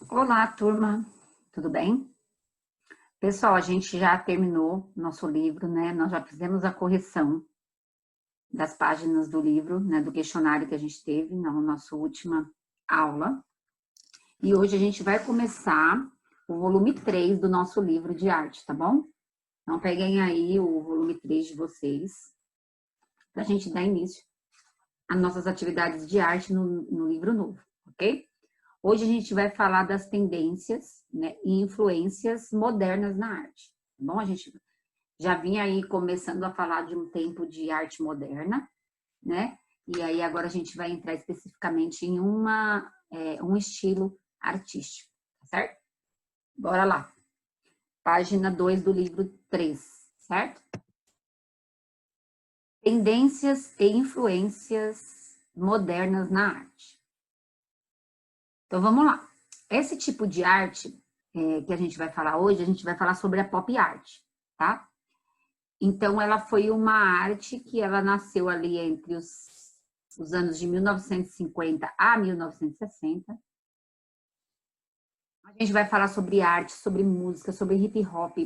Olá, turma, tudo bem? Pessoal, a gente já terminou nosso livro, né? Nós já fizemos a correção das páginas do livro, né? Do questionário que a gente teve na nossa última aula. E hoje a gente vai começar o volume 3 do nosso livro de arte, tá bom? Então, peguem aí o volume 3 de vocês, para a gente dar início às nossas atividades de arte no livro novo, ok? Hoje a gente vai falar das tendências, né, e influências modernas na arte. Tá bom? A gente já vinha aí começando a falar de um tempo de arte moderna, né? E aí agora a gente vai entrar especificamente em um estilo artístico, tá certo? Bora lá. Página 2 do livro 3, certo? Tendências e influências modernas na arte. Então vamos lá. Esse tipo de arte que a gente vai falar hoje, a gente vai falar sobre a pop art, tá? Então ela foi uma arte que ela nasceu ali entre os anos de 1950 a 1960. A gente vai falar sobre arte, sobre música, sobre hip hop,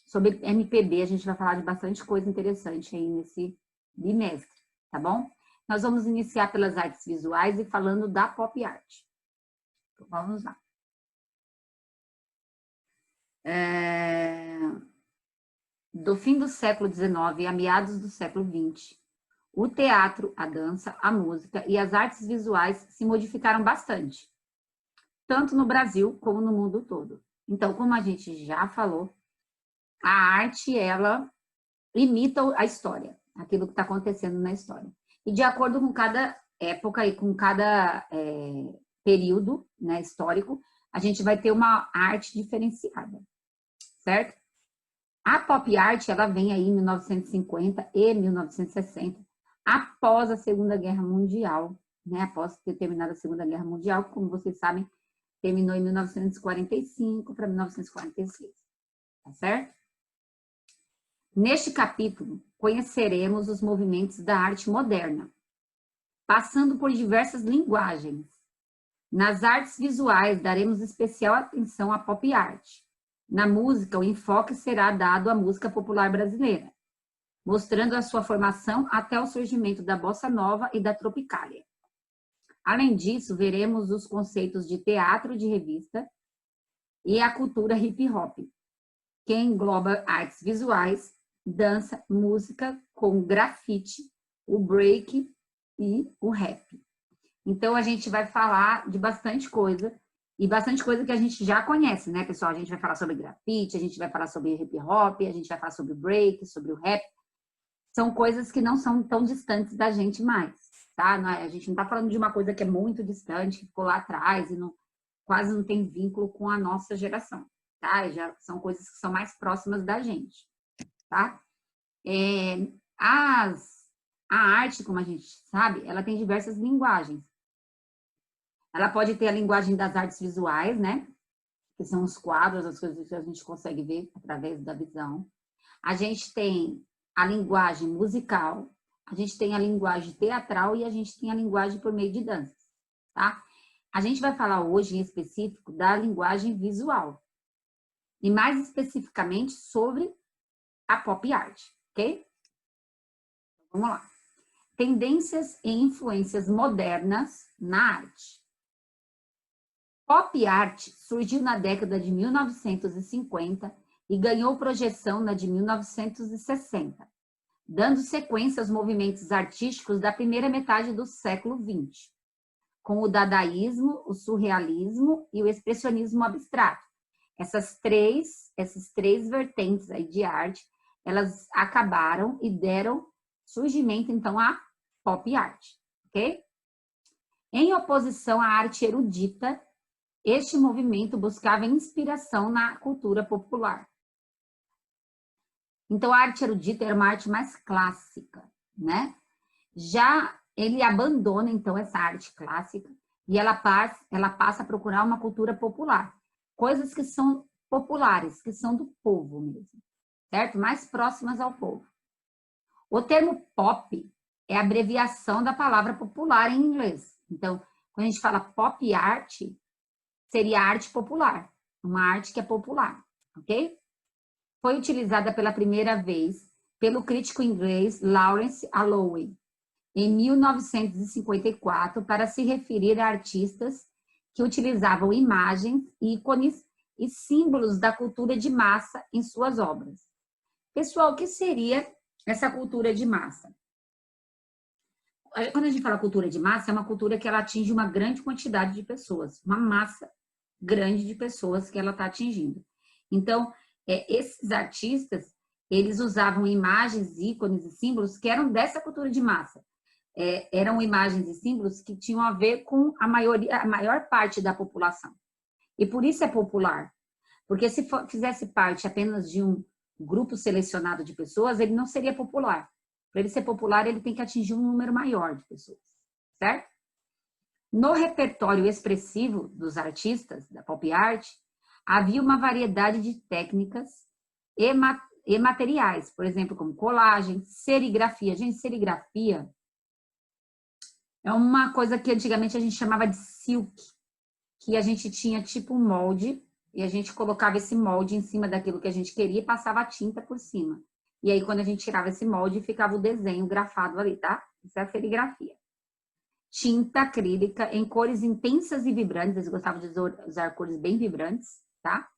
sobre MPB, a gente vai falar de bastante coisa interessante aí nesse bimestre, tá bom? Nós vamos iniciar pelas artes visuais e falando da pop art. Então, vamos lá. Do fim do século XIX a meados do século XX, o teatro, a dança, a música e as artes visuais se modificaram bastante, tanto no Brasil como no mundo todo. Então, como a gente já falou, a arte, ela imita a história, aquilo que está acontecendo na história. E de acordo com cada época e com cada período, né, histórico, a gente vai ter uma arte diferenciada, certo? A pop art, ela vem aí em 1950 e 1960, após a Segunda Guerra Mundial, né? Após ter terminado a Segunda Guerra Mundial, como vocês sabem, terminou em 1945 para 1946, tá certo? Neste capítulo, conheceremos os movimentos da arte moderna, passando por diversas linguagens. Nas artes visuais, daremos especial atenção à pop art. Na música, o enfoque será dado à música popular brasileira, mostrando a sua formação até o surgimento da bossa nova e da tropicália. Além disso, veremos os conceitos de teatro de revista e a cultura hip hop, que engloba artes visuais, dança, música com grafite, o break e o rap. Então, a gente vai falar de bastante coisa, e bastante coisa que a gente já conhece, né, pessoal? A gente vai falar sobre grafite, a gente vai falar sobre hip hop, a gente vai falar sobre o break, sobre o rap. São coisas que não são tão distantes da gente mais, tá? A gente não tá falando de uma coisa que é muito distante, que ficou lá atrás e quase não tem vínculo com a nossa geração, tá? Já são coisas que são mais próximas da gente, tá? A arte, como a gente sabe, ela tem diversas linguagens. Ela pode ter a linguagem das artes visuais, né? Que são os quadros, as coisas que a gente consegue ver através da visão. A gente tem a linguagem musical, a gente tem a linguagem teatral e a gente tem a linguagem por meio de danças, tá? A gente vai falar hoje em específico da linguagem visual. E mais especificamente sobre a pop art, ok? Vamos lá. Tendências e influências modernas na arte. Pop art surgiu na década de 1950 e ganhou projeção na de 1960, dando sequência aos movimentos artísticos da primeira metade do século XX, com o dadaísmo, o surrealismo e o expressionismo abstrato. Essas três vertentes aí de arte, elas acabaram e deram surgimento, então, à pop art, ok? Em oposição à arte erudita, este movimento buscava inspiração na cultura popular. Então, a arte erudita era uma arte mais clássica, né? Já ele abandona, então, essa arte clássica e ela passa a procurar uma cultura popular. Coisas que são populares, que são do povo mesmo, certo? Mais próximas ao povo. O termo pop é a abreviação da palavra popular em inglês. Então, quando a gente fala pop art, seria arte popular, uma arte que é popular, ok? Foi utilizada pela primeira vez pelo crítico inglês Lawrence Alloway, em 1954, para se referir a artistas que utilizavam imagens, ícones e símbolos da cultura de massa em suas obras. Pessoal, o que seria essa cultura de massa? Quando a gente fala cultura de massa, é uma cultura que ela atinge uma grande quantidade de pessoas, uma massa grande de pessoas que ela está atingindo. Então, esses artistas, eles usavam imagens, ícones e símbolos que eram dessa cultura de massa. Eram imagens e símbolos que tinham a ver com a maior parte da população. E por isso é popular. Porque se fizesse parte apenas de um grupo selecionado de pessoas, ele não seria popular. Para ele ser popular, ele tem que atingir um número maior de pessoas, certo? No repertório expressivo dos artistas da pop art, havia uma variedade de técnicas e materiais, por exemplo, como colagem, serigrafia. Gente, serigrafia é uma coisa que antigamente a gente chamava de silk, que a gente tinha tipo um molde, e a gente colocava esse molde em cima daquilo que a gente queria e passava a tinta por cima. E aí, quando a gente tirava esse molde, ficava o desenho grafado ali, tá? Isso é a serigrafia. Tinta acrílica em cores intensas e vibrantes, eles gostavam de usar cores bem vibrantes, tá?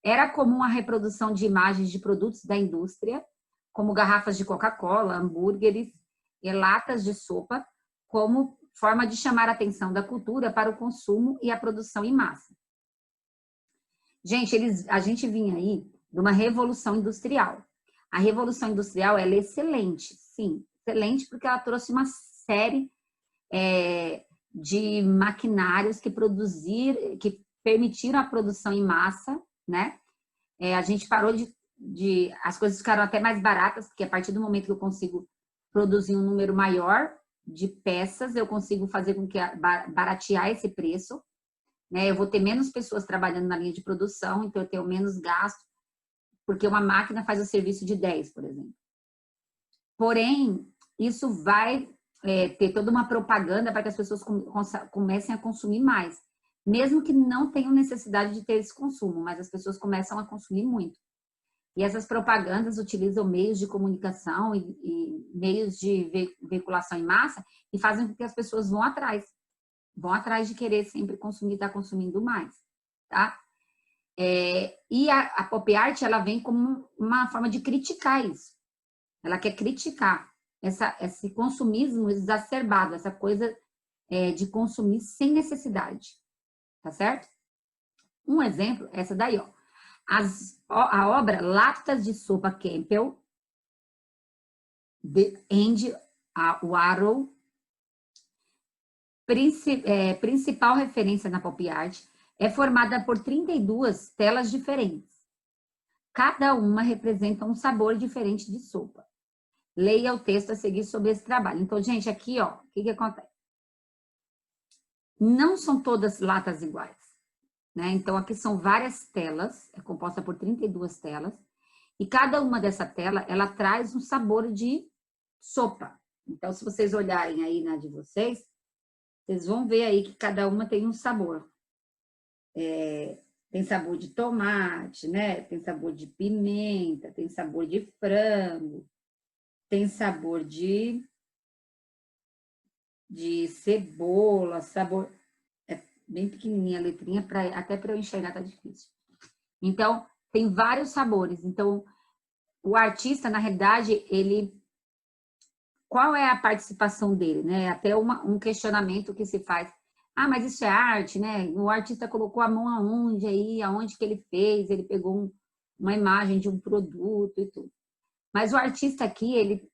Era comum a reprodução de imagens de produtos da indústria, como garrafas de Coca-Cola, hambúrgueres e latas de sopa, como forma de chamar a atenção da cultura para o consumo e a produção em massa. Gente, a gente vinha aí de uma revolução industrial. A revolução industrial, ela é excelente, sim, excelente, porque ela trouxe uma série de maquinários que permitiram a produção em massa, né? A gente parou as coisas ficaram até mais baratas, porque a partir do momento que eu consigo produzir um número maior de peças, eu consigo fazer com que baratear esse preço, né? Eu vou ter menos pessoas trabalhando na linha de produção, então eu tenho menos gasto, porque uma máquina faz o serviço de 10, por exemplo. Porém, isso vai ter toda uma propaganda para que as pessoas comecem a consumir mais. Mesmo que não tenham necessidade de ter esse consumo, mas as pessoas começam a consumir muito. E essas propagandas utilizam meios de comunicação e meios de veiculação em massa e fazem com que as pessoas vão atrás de querer sempre consumir, estar consumindo mais, tá? E a pop art, ela vem como uma forma de criticar isso. Ela quer criticar esse consumismo exacerbado, essa coisa de consumir sem necessidade, tá certo? Um exemplo, essa daí, ó. A obra Latas de Sopa Campbell, de Andy Warhol, principal referência na pop art, é formada por 32 telas diferentes. Cada uma representa um sabor diferente de sopa. Leia o texto a seguir sobre esse trabalho. Então, gente, aqui, ó, o que acontece? Não são todas latas iguais, né? Então, aqui são várias telas, é composta por 32 telas, e cada uma dessa tela, ela traz um sabor de sopa. Então, se vocês olharem aí na de vocês vão ver aí que cada uma tem um sabor. Tem sabor de tomate, né? Tem sabor de pimenta, tem sabor de frango, tem sabor de cebola, sabor... É bem pequenininha a letrinha, até para eu enxergar tá difícil. Então, tem vários sabores. Então, o artista, na realidade, qual é a participação dele, né? Até um questionamento que se faz. Ah, mas isso é arte, né? O artista colocou a mão aonde que ele fez, ele pegou uma imagem de um produto e tudo. Mas o artista aqui,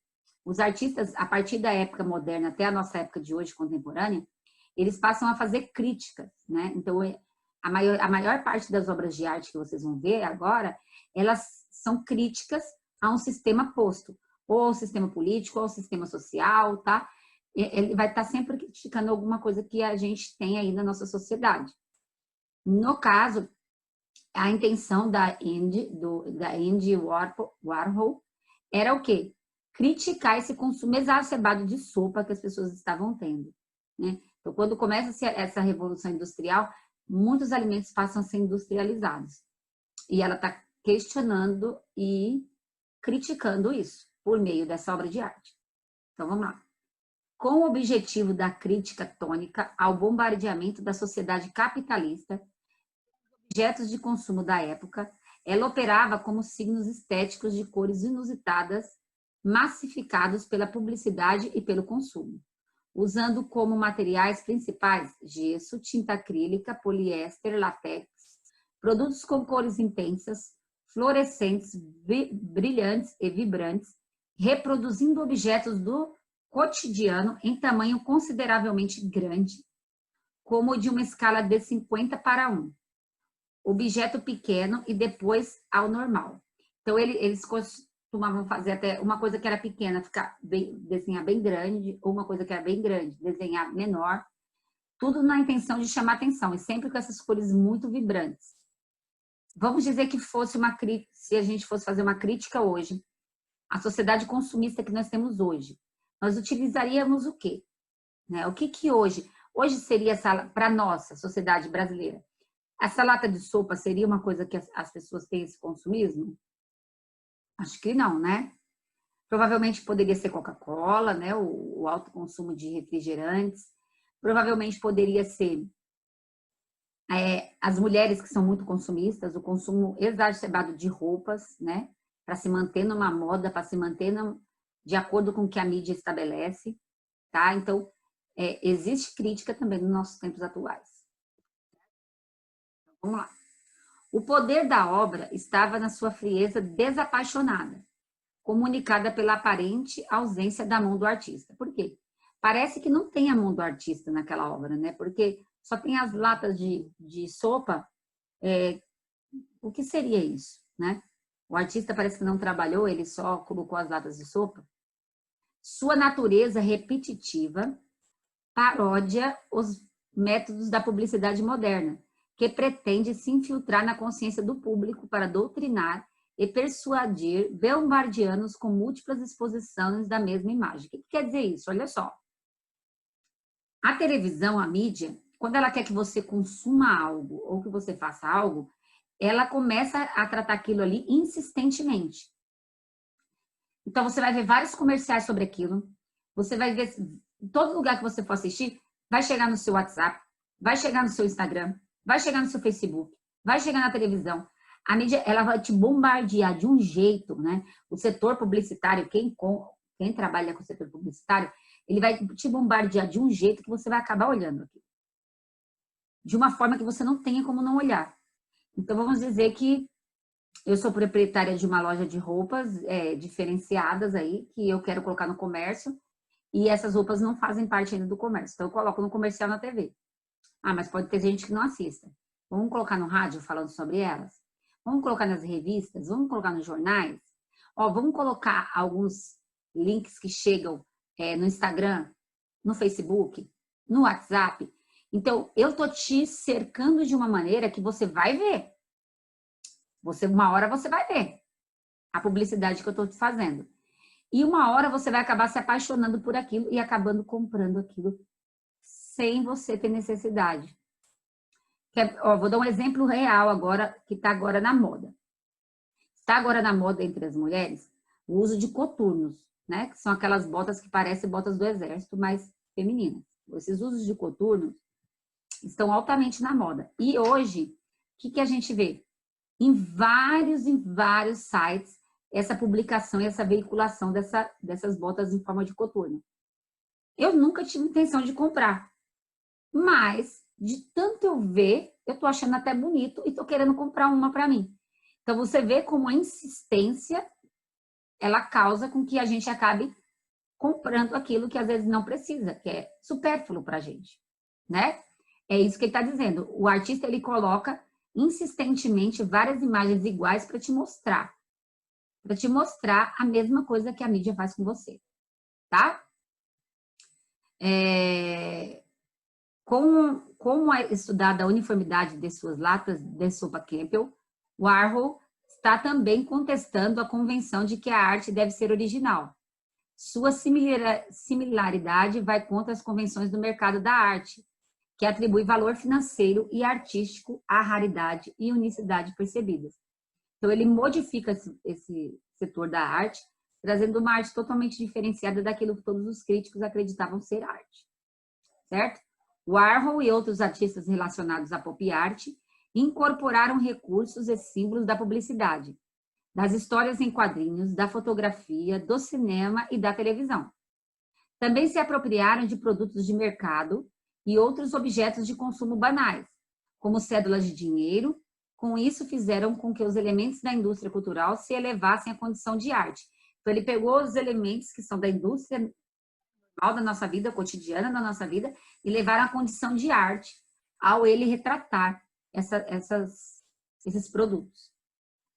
os artistas, a partir da época moderna até a nossa época de hoje, contemporânea, eles passam a fazer críticas, né? Então, a maior parte das obras de arte que vocês vão ver agora, elas são críticas a um sistema posto, ou ao sistema político, ou ao sistema social, tá? Ele vai estar sempre criticando alguma coisa que a gente tem aí na nossa sociedade. No caso, a intenção da Andy Warhol era o quê? Criticar esse consumo exacerbado de sopa que as pessoas estavam tendo, né? Então, quando começa essa revolução industrial, muitos alimentos passam a ser industrializados. E ela está questionando e criticando isso por meio dessa obra de arte. Então, vamos lá. Com o objetivo da crítica tônica ao bombardeamento da sociedade capitalista, objetos de consumo da época, ela operava como signos estéticos de cores inusitadas, massificados pela publicidade e pelo consumo, usando como materiais principais gesso, tinta acrílica, poliéster, látex, produtos com cores intensas, fluorescentes, brilhantes e vibrantes, reproduzindo objetos do cotidiano em tamanho consideravelmente grande, como de uma escala de 50:1. Objeto pequeno e depois ao normal. Então, eles costumavam fazer até uma coisa que era pequena, desenhar bem grande, ou uma coisa que era bem grande, desenhar menor, tudo na intenção de chamar atenção, e sempre com essas cores muito vibrantes. Vamos dizer que se a gente fosse fazer uma crítica hoje, a sociedade consumista que nós temos hoje, nós utilizaríamos o quê? Né? O que hoje seria para a nossa sociedade brasileira? Essa lata de sopa seria uma coisa que as pessoas têm esse consumismo? Acho que não, né? Provavelmente poderia ser Coca-Cola, né? O alto consumo de refrigerantes. Provavelmente poderia ser as mulheres que são muito consumistas, o consumo exacerbado de roupas, né? Para se manter numa moda, para se manter de acordo com o que a mídia estabelece, tá? Então, existe crítica também nos nossos tempos atuais. Vamos lá. O poder da obra estava na sua frieza desapaixonada, comunicada pela aparente ausência da mão do artista. Por quê? Parece que não tem a mão do artista naquela obra, né? Porque só tem as latas de sopa. O que seria isso, né? O artista parece que não trabalhou, ele só colocou as latas de sopa. Sua natureza repetitiva paródia os métodos da publicidade moderna, que pretende se infiltrar na consciência do público para doutrinar e persuadir, bombardeando-os com múltiplas exposições da mesma imagem. O que quer dizer isso? Olha só. A televisão, a mídia, quando ela quer que você consuma algo ou que você faça algo, ela começa a tratar aquilo ali insistentemente. Então, você vai ver vários comerciais sobre aquilo, você vai ver, em todo lugar que você for assistir, vai chegar no seu WhatsApp, vai chegar no seu Instagram, vai chegar no seu Facebook, vai chegar na televisão. A mídia, ela vai te bombardear de um jeito, né? O setor publicitário, quem trabalha com o setor publicitário, ele vai te bombardear de um jeito que você vai acabar olhando aqui. De uma forma que você não tenha como não olhar. Então, vamos dizer que eu sou proprietária de uma loja de roupas diferenciadas aí, que eu quero colocar no comércio, e essas roupas não fazem parte ainda do comércio. Então, eu coloco no comercial na TV. Ah, mas pode ter gente que não assista. Vamos colocar no rádio falando sobre elas? Vamos colocar nas revistas? Vamos colocar nos jornais? Vamos colocar alguns links que chegam no Instagram, no Facebook, no WhatsApp. Então, eu tô te cercando de uma maneira que você vai ver. Uma hora você vai ver a publicidade que eu tô te fazendo. E uma hora você vai acabar se apaixonando por aquilo e acabando comprando aquilo sem você ter necessidade. Vou dar um exemplo real agora, que está agora na moda. Está agora na moda entre as mulheres o uso de coturnos, né? Que são aquelas botas que parecem botas do exército, mas femininas. Esses usos de coturnos estão altamente na moda. E hoje, o que a gente vê? Em vários sites, essa publicação e essa veiculação dessas botas em forma de coturno. Eu nunca tive intenção de comprar, mas de tanto eu ver, eu tô achando até bonito e tô querendo comprar uma para mim. Então, você vê como a insistência, ela causa com que a gente acabe comprando aquilo que às vezes não precisa, que é supérfluo pra gente, né? É isso que ele tá dizendo. O artista, ele coloca insistentemente várias imagens iguais para te mostrar a mesma coisa que a mídia faz com você, tá? Como é estudada a uniformidade de suas latas de sopa Campbell, Warhol está também contestando a convenção de que a arte deve ser original. Sua similaridade vai contra as convenções do mercado da arte, que atribui valor financeiro e artístico à raridade e unicidade percebidas. Então, ele modifica esse setor da arte, trazendo uma arte totalmente diferenciada daquilo que todos os críticos acreditavam ser arte. Certo? Warhol e outros artistas relacionados à pop art incorporaram recursos e símbolos da publicidade, das histórias em quadrinhos, da fotografia, do cinema e da televisão. Também se apropriaram de produtos de mercado e outros objetos de consumo banais, como cédulas de dinheiro. Com isso, fizeram com que os elementos da indústria cultural se elevassem à condição de arte. Então, ele pegou os elementos que são da indústria normal da nossa vida, cotidiana da nossa vida, e levaram à condição de arte, ao ele retratar esses produtos.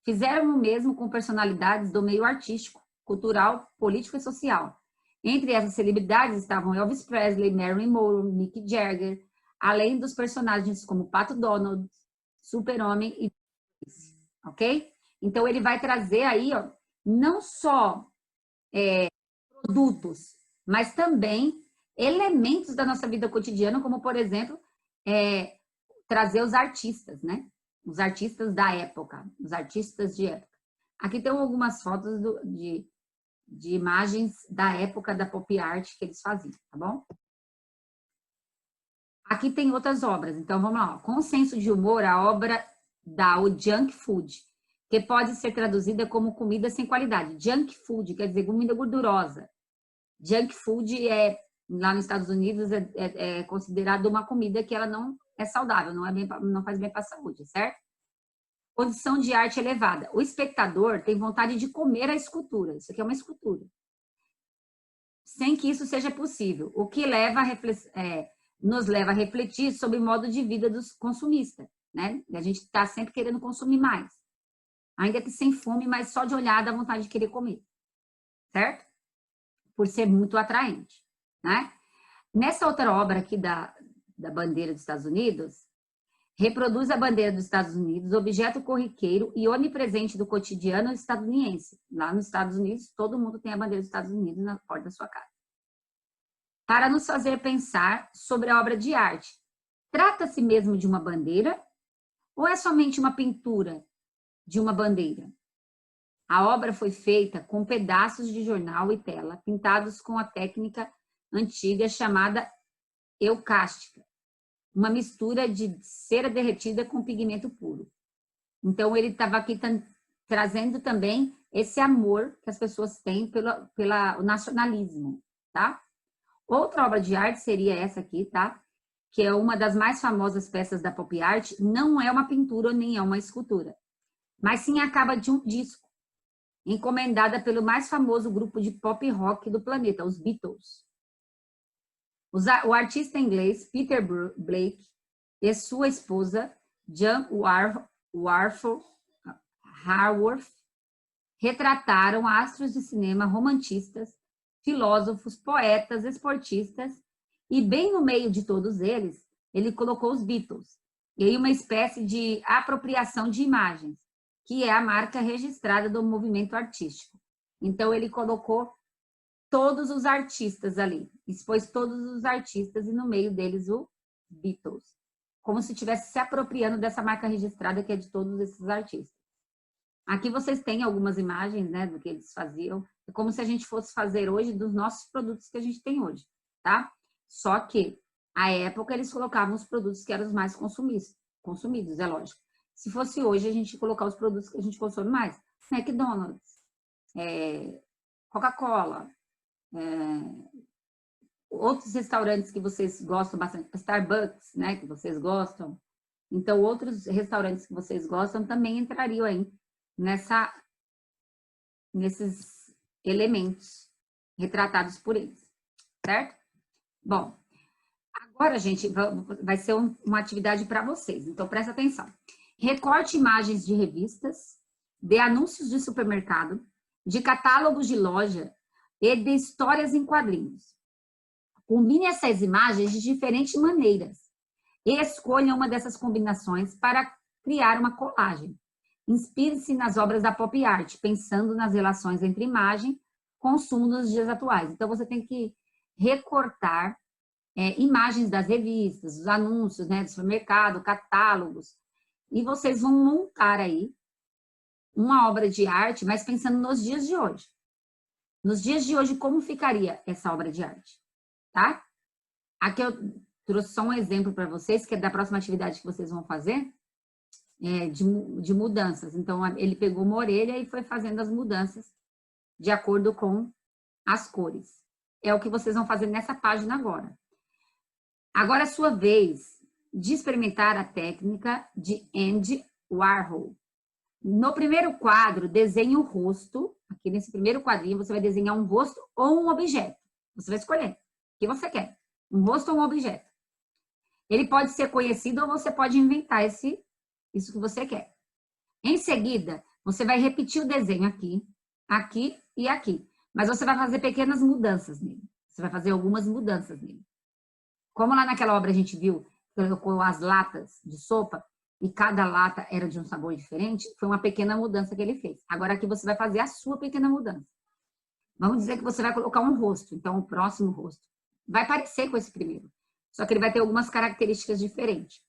Fizeram o mesmo com personalidades do meio artístico, cultural, político e social. Entre essas celebridades estavam Elvis Presley, Marilyn Monroe, Mick Jagger, além dos personagens como Pato Donald, Super-Homem e... ok? Então, ele vai trazer aí, ó, não só produtos, mas também elementos da nossa vida cotidiana, como, por exemplo, trazer os artistas, né? Os artistas da época, os artistas de época. Aqui tem algumas fotos de imagens da época da pop art que eles faziam, tá bom? Aqui tem outras obras, então vamos lá. Com senso de humor, a obra dá o junk food, que pode ser traduzida como comida sem qualidade. Junk food quer dizer comida gordurosa. Junk food lá nos Estados Unidos é considerado uma comida que ela não é saudável, não faz bem para a saúde, certo? Condição de arte elevada. O espectador tem vontade de comer a escultura. Isso aqui é uma escultura. Sem que isso seja possível. O que nos leva a refletir sobre o modo de vida dos consumistas, né? A gente está sempre querendo consumir mais. Ainda que sem fome, mas só de olhar dá vontade de querer comer. Certo? Por ser muito atraente, né? Nessa outra obra aqui da bandeira dos Estados Unidos, reproduz a bandeira dos Estados Unidos, objeto corriqueiro e onipresente do cotidiano estadunidense. Lá nos Estados Unidos, todo mundo tem a bandeira dos Estados Unidos na porta da sua casa. Para nos fazer pensar sobre a obra de arte. Trata-se mesmo de uma bandeira ou é somente uma pintura de uma bandeira? A obra foi feita com pedaços de jornal e tela, pintados com a técnica antiga chamada eucástica, uma mistura de cera derretida com pigmento puro. Então, ele estava aqui trazendo também esse amor que as pessoas têm pelo nacionalismo, tá? Outra obra de arte seria essa aqui, tá? Que é uma das mais famosas peças da pop art, não é uma pintura nem é uma escultura, mas sim a capa de um disco, encomendada pelo mais famoso grupo de pop rock do planeta, os Beatles. O artista inglês Peter Blake e sua esposa Jan Haworth retrataram astros de cinema romantistas, filósofos, poetas, esportistas, e bem no meio de todos eles, ele colocou os Beatles, e aí uma espécie de apropriação de imagens, que é a marca registrada do movimento artístico. Então, ele colocou todos os artistas ali, expôs todos os artistas e no meio deles o Beatles, como se estivesse se apropriando dessa marca registrada que é de todos esses artistas. Aqui vocês têm algumas imagens, né, do que eles faziam, é como se a gente fosse fazer hoje dos nossos produtos que a gente tem hoje, tá? Só que, à época, eles colocavam os produtos que eram os mais consumidos, é lógico. Se fosse hoje, a gente colocar os produtos que a gente consome mais, McDonald's, Coca-Cola, outros restaurantes que vocês gostam bastante, Starbucks, né, que vocês gostam. Então, outros restaurantes que vocês gostam também entrariam aí nesses elementos retratados por eles, certo? Bom, agora, gente, vai ser uma atividade para vocês, então presta atenção. Recorte imagens de revistas, de anúncios de supermercado, de catálogos de loja e de histórias em quadrinhos. Combine essas imagens de diferentes maneiras e escolha uma dessas combinações para criar uma colagem. Inspire-se nas obras da pop art, pensando nas relações entre imagem e consumo nos dias atuais. Então, você tem que recortar imagens das revistas, os anúncios, né, do supermercado, catálogos. E vocês vão montar aí uma obra de arte, mas pensando nos dias de hoje. Nos dias de hoje, como ficaria essa obra de arte? Tá? Aqui eu trouxe só um exemplo para vocês, que é da próxima atividade que vocês vão fazer, de mudanças. Então, ele pegou uma orelha e foi fazendo as mudanças de acordo com as cores. É o que vocês vão fazer nessa página agora. Agora é a sua vez de experimentar a técnica de Andy Warhol. No primeiro quadro, desenhe o rosto. Aqui nesse primeiro quadrinho, você vai desenhar um rosto ou um objeto. Você vai escolher o que você quer. Um rosto ou um objeto. Ele pode ser conhecido ou você pode inventar isso que você quer. Em seguida, você vai repetir o desenho aqui, aqui e aqui. Mas você vai fazer pequenas mudanças nele. Você vai fazer algumas mudanças nele. Como lá naquela obra a gente viu, colocou as latas de sopa, e cada lata era de um sabor diferente, foi uma pequena mudança que ele fez. Agora aqui você vai fazer a sua pequena mudança. Vamos dizer que você vai colocar um rosto, então o próximo rosto vai parecer com esse primeiro, só que ele vai ter algumas características diferentes.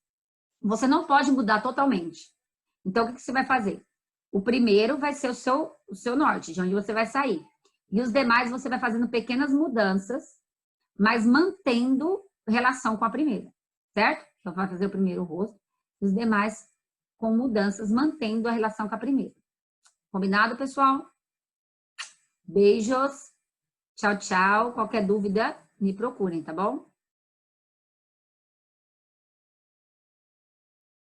Você não pode mudar totalmente. Então o que você vai fazer? O primeiro vai ser o seu norte, de onde você vai sair. E os demais você vai fazendo pequenas mudanças, mas mantendo relação com a primeira, certo? Então vai fazer o primeiro rosto, os demais com mudanças, mantendo a relação com a primeira. Combinado, pessoal? Beijos. Tchau, tchau. Qualquer dúvida, me procurem, tá bom?